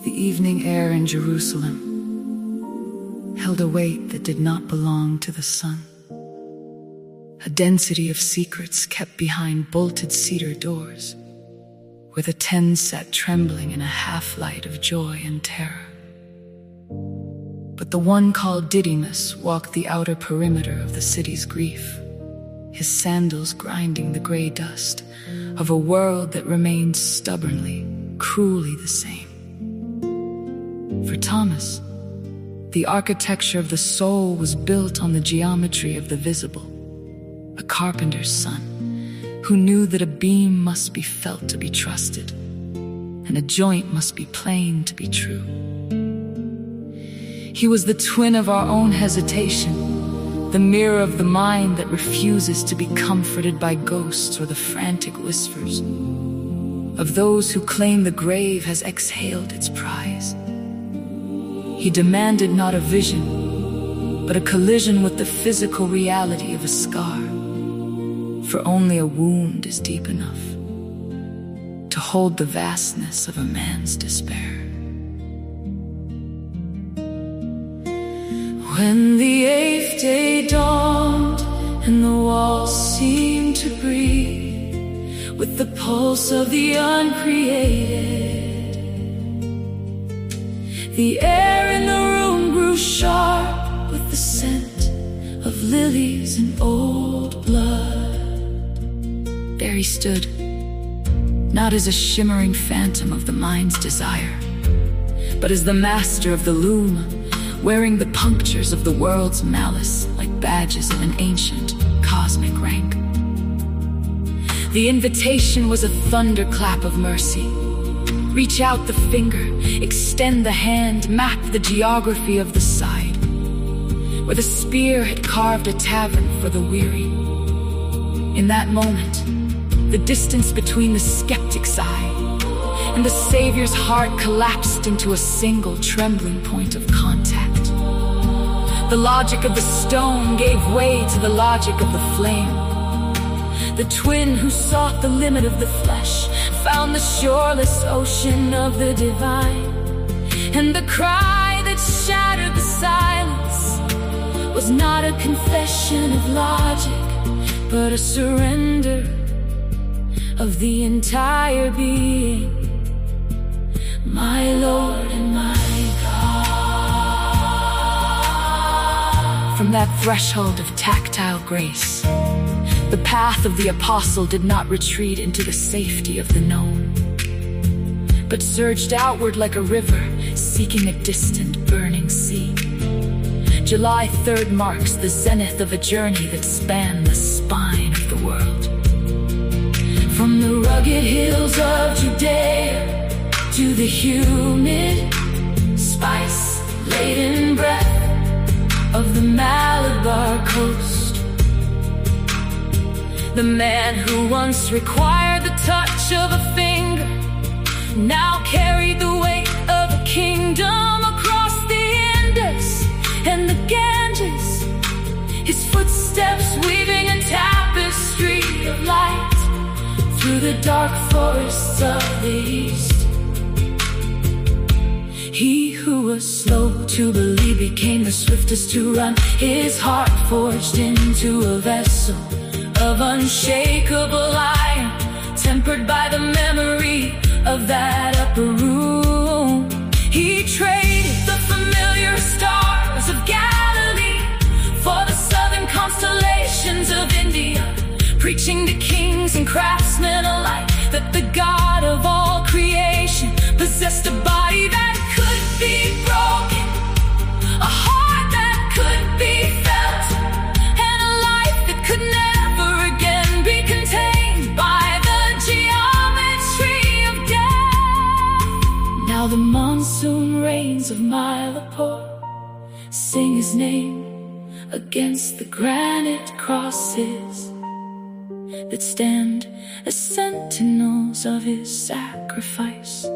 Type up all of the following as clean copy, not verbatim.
The evening air in Jerusalem held a weight that did not belong to the sun. A density of secrets kept behind bolted cedar doors, where the 10 sat trembling in a half-light of joy and terror. But the one called Didymus walked the outer perimeter of the city's grief, his sandals grinding the gray dust of a world that remained stubbornly, cruelly the same. For Thomas, the architecture of the soul was built on the geometry of the visible, a carpenter's son who knew that a beam must be felt to be trusted, and a joint must be plain to be true. He was the twin of our own hesitation, the mirror of the mind that refuses to be comforted by ghosts or the frantic whispers of those who claim the grave has exhaled its prize. He demanded not a vision, but a collision with the physical reality of a scar. For only a wound is deep enough to hold the vastness of a man's despair. When the 8th day dawned and the walls seemed to breathe with the pulse of the uncreated, the air in the room grew sharp with the scent of lilies and old blood. There he stood, not as a shimmering phantom of the mind's desire, but as the master of the loom, wearing the punctures of the world's malice like badges of an ancient cosmic rank. The invitation was a thunderclap of mercy. Reach out the finger, extend the hand, map the geography of the side, where the spear had carved a tavern for the weary. In that moment, the distance between the skeptic's eye and the Savior's heart collapsed into a single trembling point of contact. The logic of the stone gave way to the logic of the flame. The twin who sought the limit of the flesh found the shoreless ocean of the divine. And the cry that shattered the silence was not a confession of logic, but a surrender of the entire being. My Lord and my God. From that threshold of tactile grace, the path of the apostle did not retreat into the safety of the known, but surged outward like a river, seeking a distant, burning sea. July 3rd marks the zenith of a journey that spanned the spine of the world. From the rugged hills of Judea to the humid, spice-laden breath of the Malabar coast. The man who once required the touch of a finger now carried the weight of a kingdom across the Indus and the Ganges, his footsteps weaving a tapestry of light through the dark forests of the East. He who was slow to believe became the swiftest to run, his heart forged into a vessel of unshakable iron, tempered by the memory of that upper room. He traded the familiar stars of Galilee for the southern constellations of India, preaching to kings and craftsmen alike that the God of all creation possessed a body that could be broken, a heart that could be felt, and a life that could never again be contained by the geometry of death. Now the monsoon rains of Mylapore sing his name against the granite crosses that stand as sentinels of his sacrifice.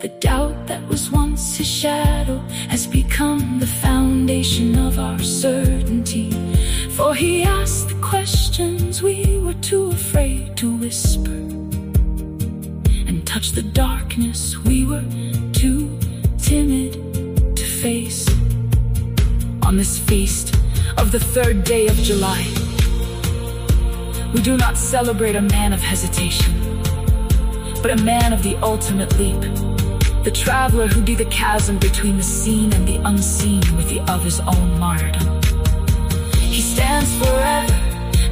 The doubt that was once his shadow has become the foundation of our certainty. For he asked the questions we were too afraid to whisper, and touched the darkness we were too timid to face. On this feast of the 3rd day of July, we do not celebrate a man of hesitation, but a man of the ultimate leap, the traveler who did the chasm between the seen and the unseen with the of his own martyrdom. He stands forever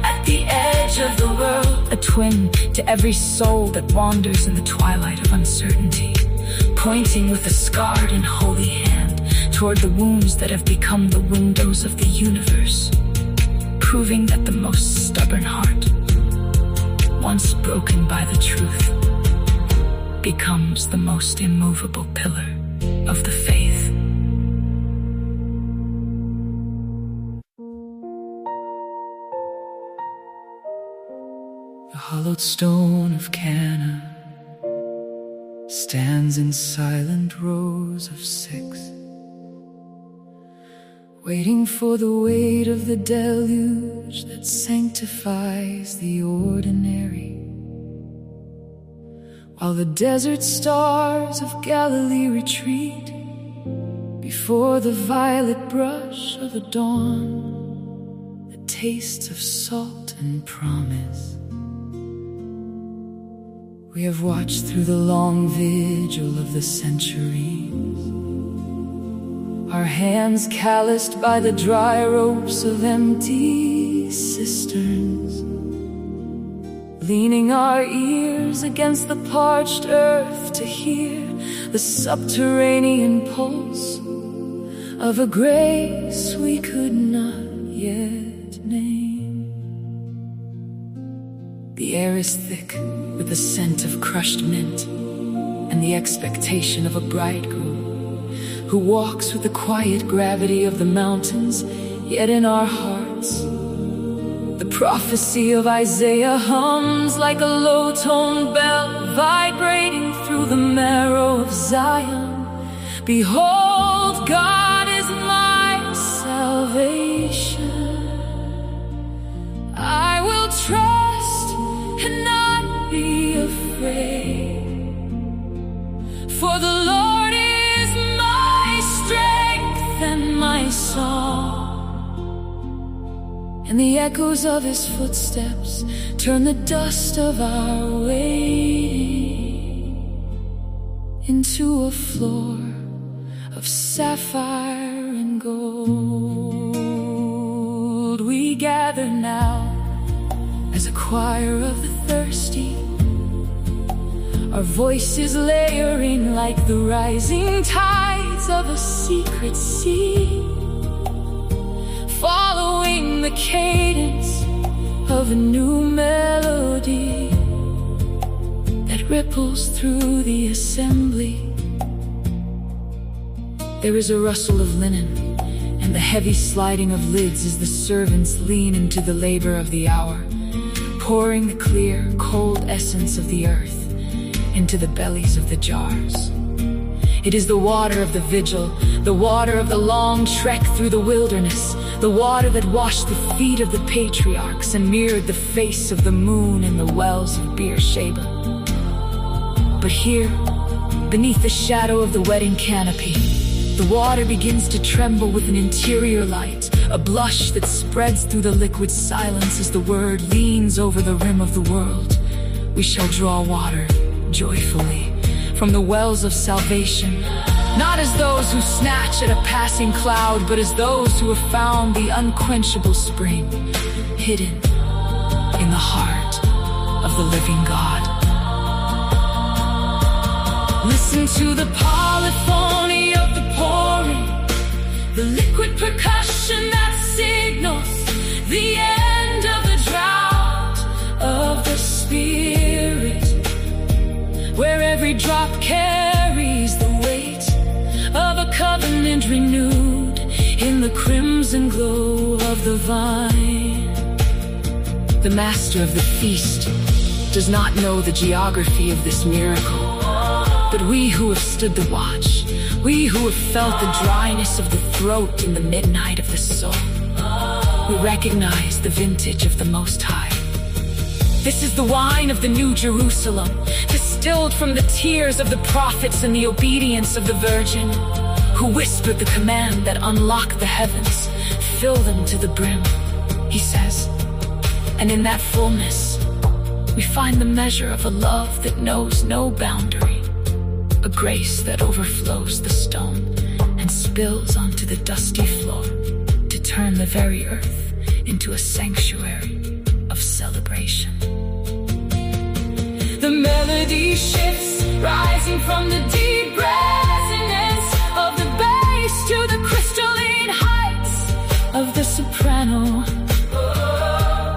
at the edge of the world, a twin to every soul that wanders in the twilight of uncertainty, pointing with a scarred and holy hand toward the wounds that have become the windows of the universe, proving that the most stubborn heart, once broken by the truth, becomes the most immovable pillar of the faith. The hollowed stone of Cana stands in silent rows of 6, waiting for the weight of the deluge that sanctifies the ordinary, while the desert stars of Galilee retreat before the violet brush of a dawn that tastes of salt and promise. We have watched through the long vigil of the centuries, our hands calloused by the dry ropes of empty cisterns, leaning our ears against the parched earth to hear the subterranean pulse of a grace we could not yet name. The air is thick with the scent of crushed mint and the expectation of a bridegroom who walks with the quiet gravity of the mountains, yet in our hearts the prophecy of Isaiah hums like a low-toned bell vibrating through the marrow of Zion. Behold, God is my salvation. I will trust and not be afraid, for the Lord is my strength and my song, and the echoes of his footsteps turn the dust of our waiting into a floor of sapphire and gold. We gather now as a choir of the thirsty, our voices layering like the rising tides of a secret sea, following the cadence of a new melody that ripples through the assembly. There is a rustle of linen and the heavy sliding of lids as the servants lean into the labor of the hour, pouring the clear, cold essence of the earth into the bellies of the jars. It is the water of the vigil, the water of the long trek through the wilderness, the water that washed the feet of the patriarchs and mirrored the face of the moon in the wells of Beersheba. But here, beneath the shadow of the wedding canopy, the water begins to tremble with an interior light, a blush that spreads through the liquid silence as the word leans over the rim of the world. We shall draw water joyfully from the wells of salvation, not as those who snatch at a passing cloud, but as those who have found the unquenchable spring hidden in the heart of the living God. Listen to the polyphony of the pouring, the liquid percussion that signals the end of the drought of the Spirit, where every drop carries the weight of a covenant renewed in the crimson glow of the vine. The master of the feast does not know the geography of this miracle, but we who have stood the watch, we who have felt the dryness of the throat in the midnight of the soul, we recognize the vintage of the Most High. This is the wine of the New Jerusalem, distilled from the tears of the prophets and the obedience of the Virgin, who whispered the command that unlocked the heavens, fill them to the brim, he says. And in that fullness, we find the measure of a love that knows no boundary, a grace that overflows the stone and spills onto the dusty floor to turn the very earth into a sanctuary of celebration. The melody shifts, rising from the deep resonance of the bass to the crystalline heights of the soprano,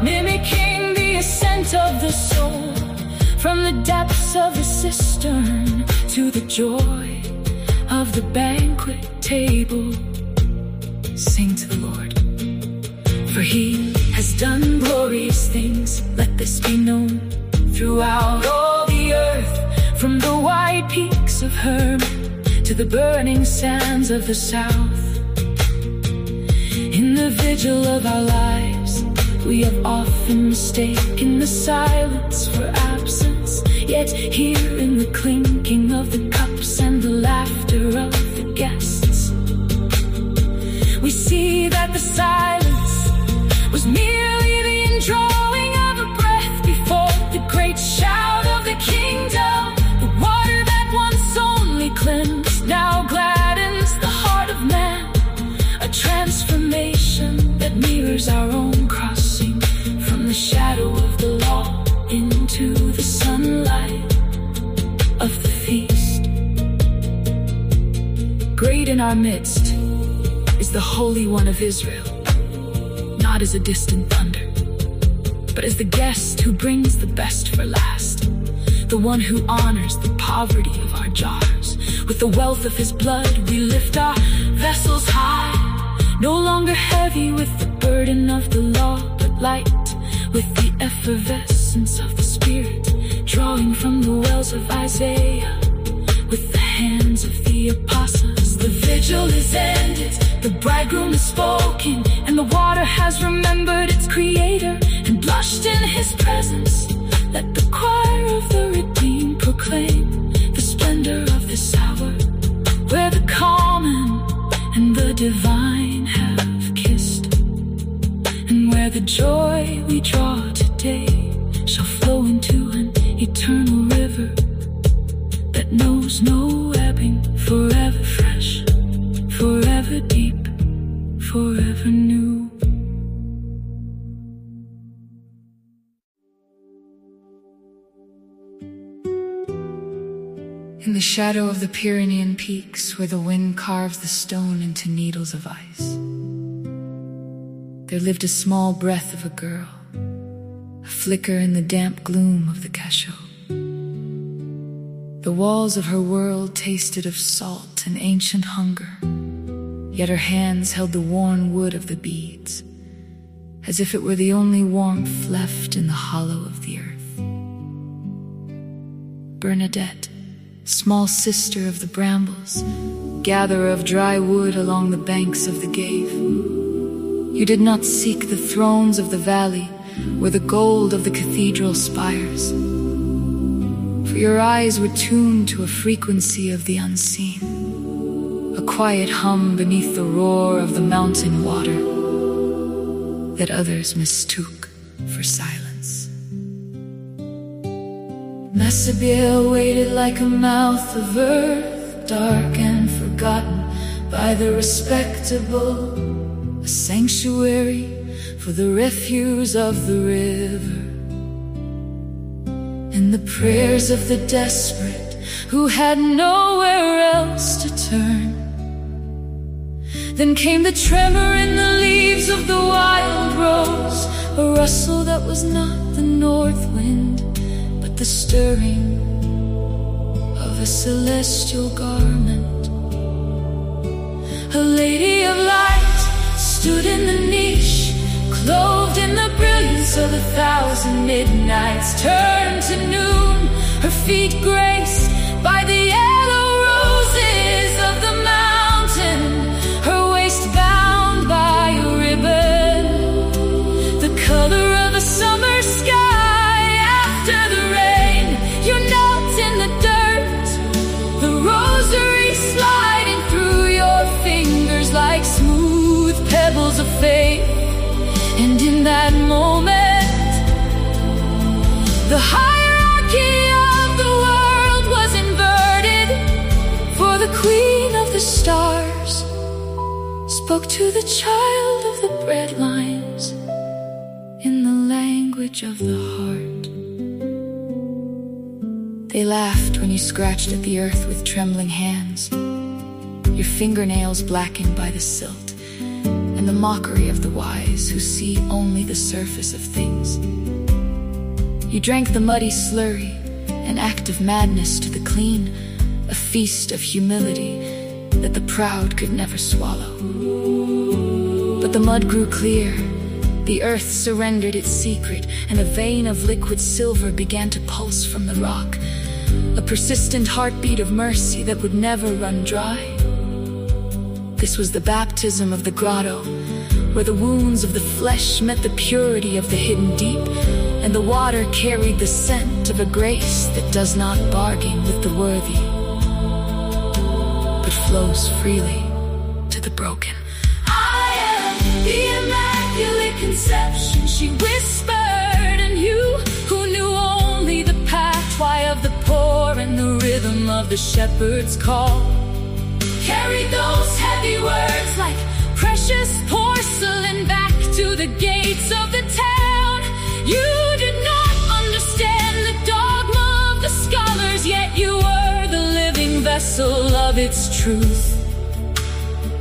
mimicking the ascent of the soul from the depths of a cistern to the joy of the banquet table. Sing to the Lord, for he has done glorious things. Let this be known throughout all the earth, from the white peaks of Hermon to the burning sands of the south. In the vigil of our lives, we have often mistaken the silence for absence, yet here in the clinking of the cups and the laughter of the guests, we see that the silence was merely the indrawing of a breath before the great shout of the kingdom. The water that once only cleansed now gladdens the heart of man, a transformation that mirrors our own crossing from the shadow of the law into the sunlight of the feast. Great in our midst is the Holy One of Israel, not as a distant thunder, but as the guest who brings the best for last, the one who honors the poverty of our jars. With the wealth of his blood we lift our vessels high, no longer heavy with the burden of the law, but light with the effervescence of the Spirit, drawing from the wells of Isaiah with the hands of the apostles. The vigil is ended, the bridegroom has spoken, and the water has remembered its creator and blushed in his presence. Let the choir of the redeemed proclaim the splendor of this hour, where the common and the divine have kissed, and where the joy we draw today shall flow into an eternal river that knows no ebbing, forever fresh, forever deep, forever new. In the shadow of the Pyrenean peaks, where the wind carves the stone into needles of ice, there lived a small breath of a girl, a flicker in the damp gloom of the cachot. The walls of her world tasted of salt and ancient hunger, yet her hands held the worn wood of the beads, as if it were the only warmth left in the hollow of the earth. Bernadette, small sister of the brambles, gatherer of dry wood along the banks of the Gave, you did not seek the thrones of the valley or the gold of the cathedral spires, for your eyes were tuned to a frequency of the unseen, a quiet hum beneath the roar of the mountain water that others mistook for silence. Massabielle waited like a mouth of earth, dark and forgotten by the respectable, a sanctuary for the refuse of the river, and the prayers of the desperate who had nowhere else to turn. Then came the tremor in the leaves of the wild rose, a rustle that was not the north wind, but the stirring of a celestial garment. A lady of light stood in the niche, clothed in the brilliance of 1,000 midnights, turned to noon, her feet graced by the yellow roses of the mountain, her waist bound by a ribbon, the color of a summer sky that moment. The hierarchy of the world was inverted, for the queen of the stars spoke to the child of the breadlines in the language of the heart. They laughed when you scratched at the earth with trembling hands, your fingernails blackened by the silt, and the mockery of the wise who see only the surface of things. You drank the muddy slurry, an act of madness to the clean, a feast of humility that the proud could never swallow. But the mud grew clear, the earth surrendered its secret, and a vein of liquid silver began to pulse from the rock, a persistent heartbeat of mercy that would never run dry. This was the baptism of the grotto, where the wounds of the flesh met the purity of the hidden deep, and the water carried the scent of a grace that does not bargain with the worthy, but flows freely to the broken. I am the Immaculate Conception, she whispered, and you who knew only the patois of the poor and the rhythm of the shepherd's call, carried those heavy words like precious porcelain back to the gates of the town. You did not understand the dogma of the scholars, yet you were the living vessel of its truth.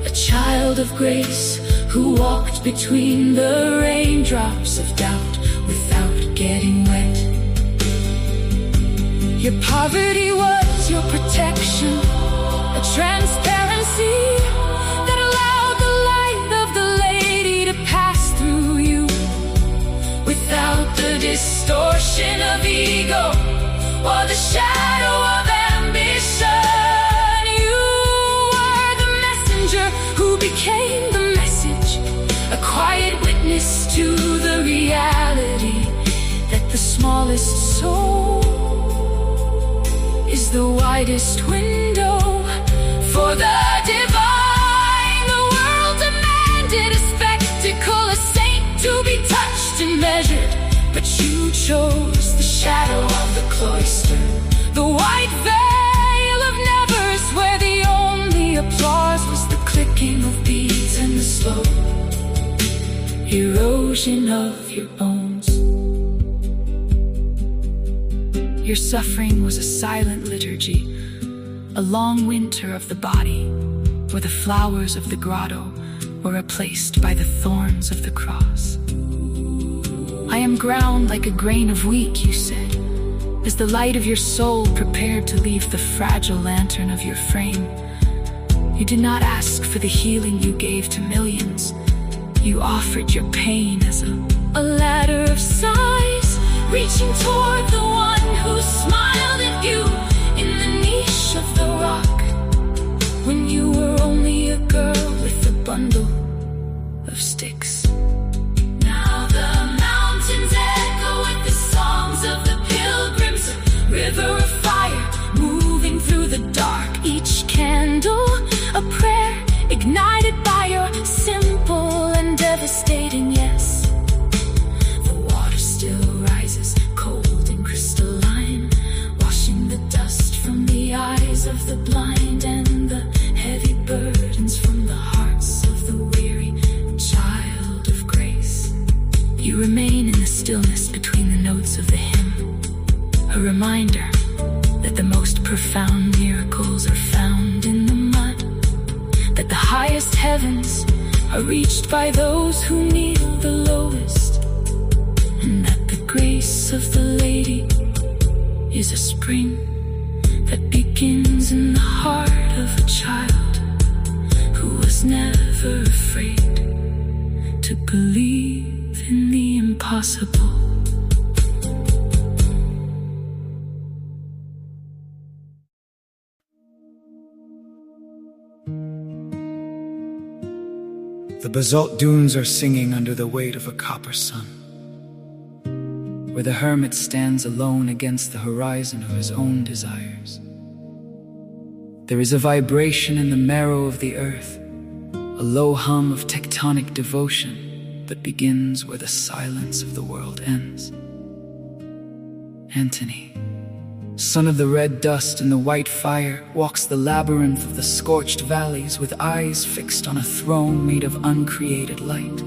A child of grace who walked between the raindrops of doubt without getting wet. Your poverty was your protection, a transparency that allowed the light of the lady to pass through you without the distortion of ego or the shadow of ambition. You were the messenger who became the message, a quiet witness to the reality that the smallest soul is the widest window for the divine. The world demanded a spectacle, a saint to be touched and measured, but you chose the shadow of the cloister, the white veil of nevers, where the only applause was the clicking of beads and the slow erosion of your bones. Your suffering was a silent liturgy, a long winter of the body, where the flowers of the grotto were replaced by the thorns of the cross. I am ground like a grain of wheat, you said, as the light of your soul prepared to leave the fragile lantern of your frame. You did not ask for the healing you gave to millions. You offered your pain as a ladder of sighs, reaching toward the one who smiled at you in the niche of the rock, when you were only a girl with a bundle of sticks. Now the mountains echo with the songs of the pilgrims, a river of fire moving through the dark, each candle a prayer ignited by your simple and devastating yes. The water still rises cold and crystalline, washing the dust from the eyes of the blind and the heavy burdens from the hearts of the weary. Child of grace, you remain in the stillness between the notes of the hymn, a reminder that the most profound miracles are found in the mud, that the highest heavens are reached by those who kneel the lowest, and that the grace of the lady is a spring that begins in the heart of a child who was never afraid to believe in the impossible. The basalt dunes are singing under the weight of a copper sun, where the hermit stands alone against the horizon of his own desires. There is a vibration in the marrow of the earth, a low hum of tectonic devotion, but begins where the silence of the world ends. Antony, son of the red dust and the white fire, walks the labyrinth of the scorched valleys with eyes fixed on a throne made of uncreated light.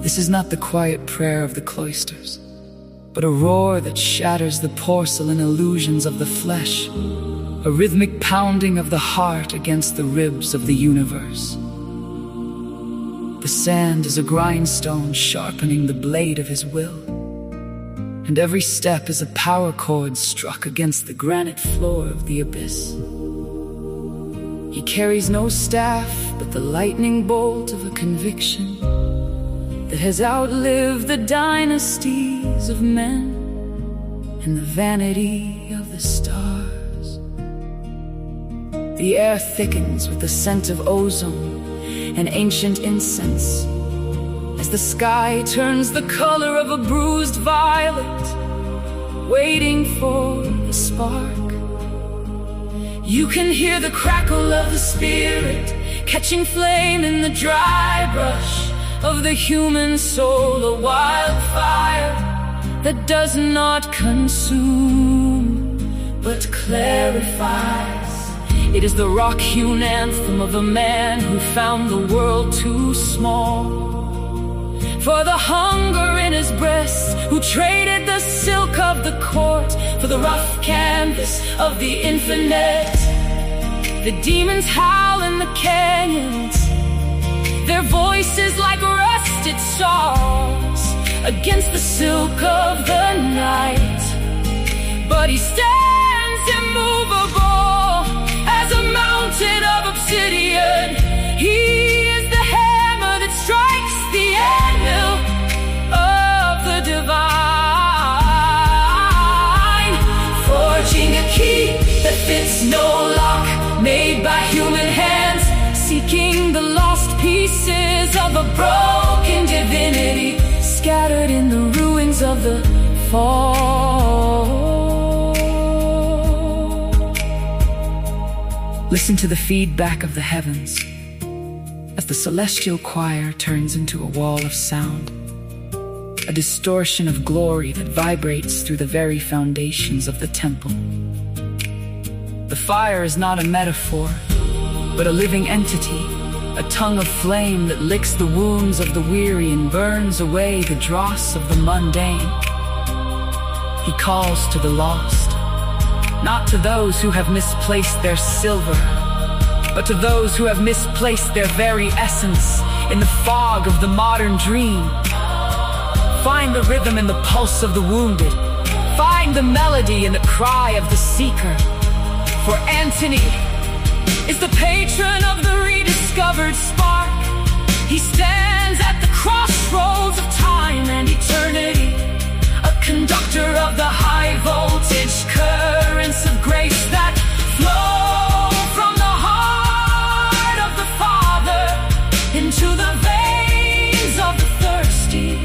This is not the quiet prayer of the cloisters, but a roar that shatters the porcelain illusions of the flesh, a rhythmic pounding of the heart against the ribs of the universe. The sand is a grindstone sharpening the blade of his will, and every step is a power chord struck against the granite floor of the abyss. He carries no staff but the lightning bolt of a conviction that has outlived the dynasties of men and the vanity of the stars. The air thickens with the scent of ozone and ancient incense as the sky turns the color of a bruised violet, waiting for the spark. You can hear the crackle of the spirit catching flame in the dry brush of the human soul, a wildfire that does not consume but clarifies. It is the rock-hewn anthem of a man who found the world too small for the hunger in his breast, who traded the silk of the court for the rough canvas of the infinite. The demons howl in the canyons, their voices like rusted saws against the silk of the night. But he stands immovable as a mountain of obsidian. He is the hammer that strikes the anvil of the divine, forging a key that fits no lock, made by human hands, seeking the lost pieces of a broken divinity scattered in the ruins of the fall. Listen to the feedback of the heavens as the celestial choir turns into a wall of sound, a distortion of glory that vibrates through the very foundations of the temple. The fire is not a metaphor, but a living entity, a tongue of flame that licks the wounds of the weary and burns away the dross of the mundane. He calls to the lost, not to those who have misplaced their silver, but to those who have misplaced their very essence in the fog of the modern dream. Find the rhythm in the pulse of the wounded. Find the melody in the cry of the seeker. For Antony is the patron of the rediscovered spark. He stands at the crossroads of time and eternity, a conductor of the high voltage currents of grace that flow from the heart of the Father into the veins of the thirsty.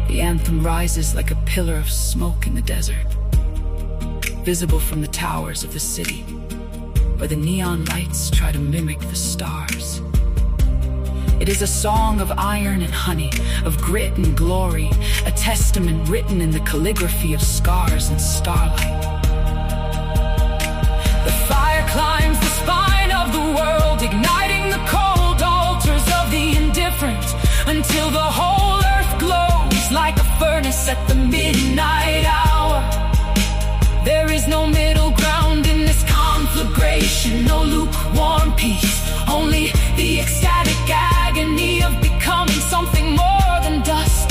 The anthem rises like a pillar of smoke in the desert, visible from the towers of the city, where the neon lights try to mimic the stars. It is a song of iron and honey, of grit and glory, a testament written in the calligraphy of scars and starlight. The fire climbs the spine of the world, igniting the cold altars of the indifferent, until the whole earth glows like a furnace at the midnight hour. There is no middle ground in this conflagration, no lukewarm peace, only the ecstatic agony of becoming something more than dust.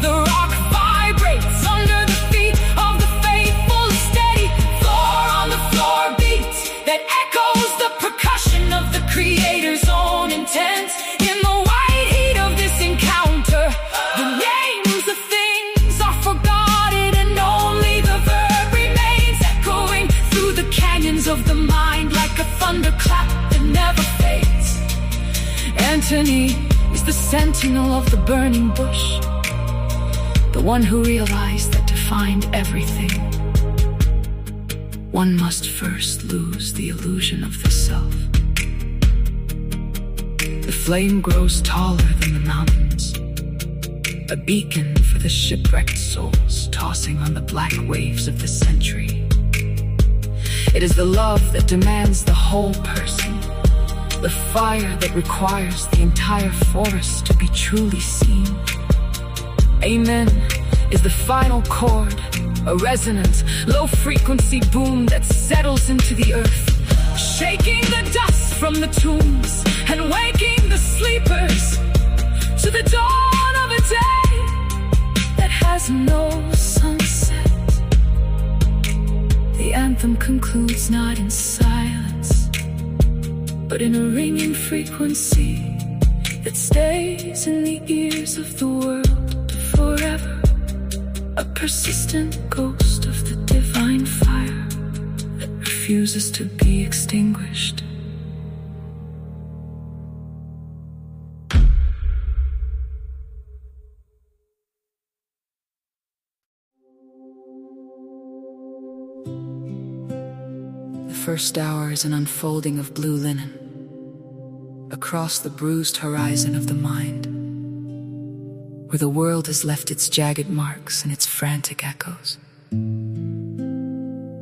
The rock vibrates under the feet of the faithful, steady floor on the floor beat that echoes the percussion of the Creator's own intent. In the white heat of this encounter, the names of things are forgotten and only the verb remains, echoing through the canyons of the mind like a thunderclap that never fades. Antony is the sentinel of the burning bush, the one who realized that to find everything, one must first lose the illusion of the self. flame grows taller than the mountains, a beacon for the shipwrecked souls tossing on the black waves of the century. It is the love that demands the whole person, the fire that requires the entire forest to be truly seen. Amen is the final chord, a resonant, low-frequency boom that settles into the earth, shaking the dust from the tombs and waking the sleepers to the dawn of a day that has no sunset. The anthem concludes not in silence, but in a ringing frequency that stays in the ears of the world forever. A persistent ghost of the divine fire that refuses to be extinguished. The first hour is an unfolding of blue linen across the bruised horizon of the mind, where the world has left its jagged marks and its frantic echoes.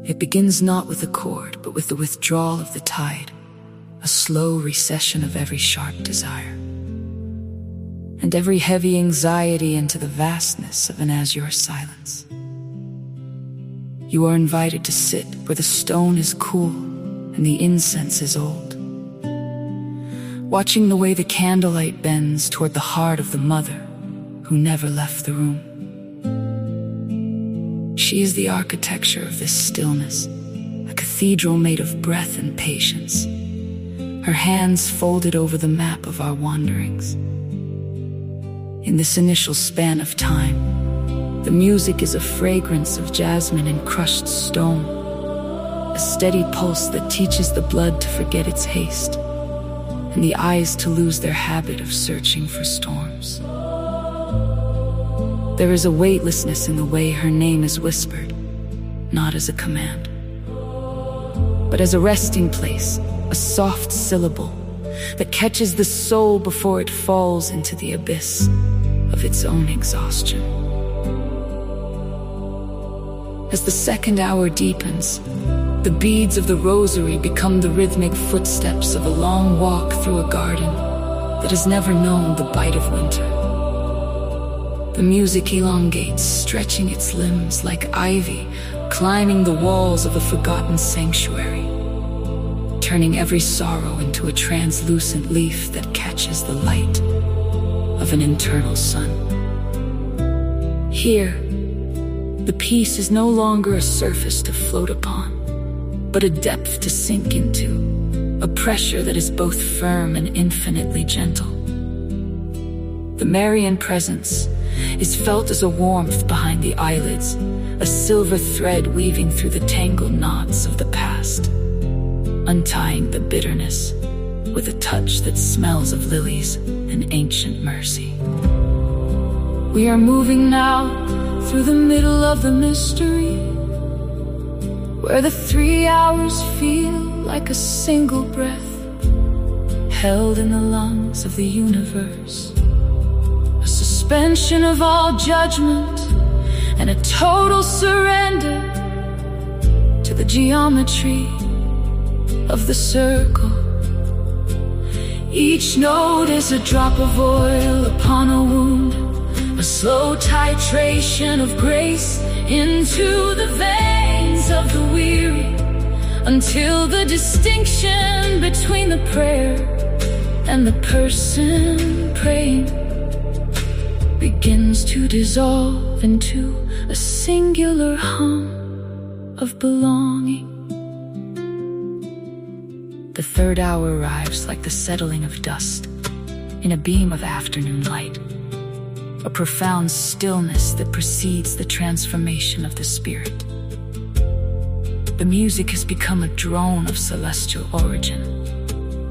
It begins not with a chord, but with the withdrawal of the tide, a slow recession of every sharp desire, and every heavy anxiety into the vastness of an azure silence. You are invited to sit where the stone is cool and the incense is old, watching the way the candlelight bends toward the heart of the mother who never left the room. She is the architecture of this stillness, a cathedral made of breath and patience, her hands folded over the map of our wanderings. In this initial span of time, the music is a fragrance of jasmine and crushed stone, a steady pulse that teaches the blood to forget its haste, and the eyes to lose their habit of searching for storms. There is a weightlessness in the way her name is whispered, not as a command, but as a resting place, a soft syllable that catches the soul before it falls into the abyss of its own exhaustion. As the second hour deepens, the beads of the rosary become the rhythmic footsteps of a long walk through a garden that has never known the bite of winter. The music elongates, stretching its limbs like ivy, climbing the walls of a forgotten sanctuary, turning every sorrow into a translucent leaf that catches the light of an eternal sun. Here, the peace is no longer a surface to float upon, but a depth to sink into, a pressure that is both firm and infinitely gentle. The Marian presence is felt as a warmth behind the eyelids, a silver thread weaving through the tangled knots of the past, untying the bitterness with a touch that smells of lilies and ancient mercy. We are moving now through the middle of the mystery, where the 3 hours feel like a single breath held in the lungs of the universe. A suspension of all judgment and a total surrender to the geometry of the circle. Each note is a drop of oil upon a wound, a slow titration of grace into the veins of the weary, until the distinction between the prayer and the person praying begins to dissolve into a singular hum of belonging. The third hour arrives like the settling of dust in a beam of afternoon light, a profound stillness that precedes the transformation of the spirit. The music has become a drone of celestial origin,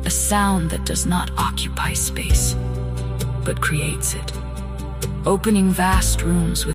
a sound that does not occupy space, but creates it, opening vast rooms with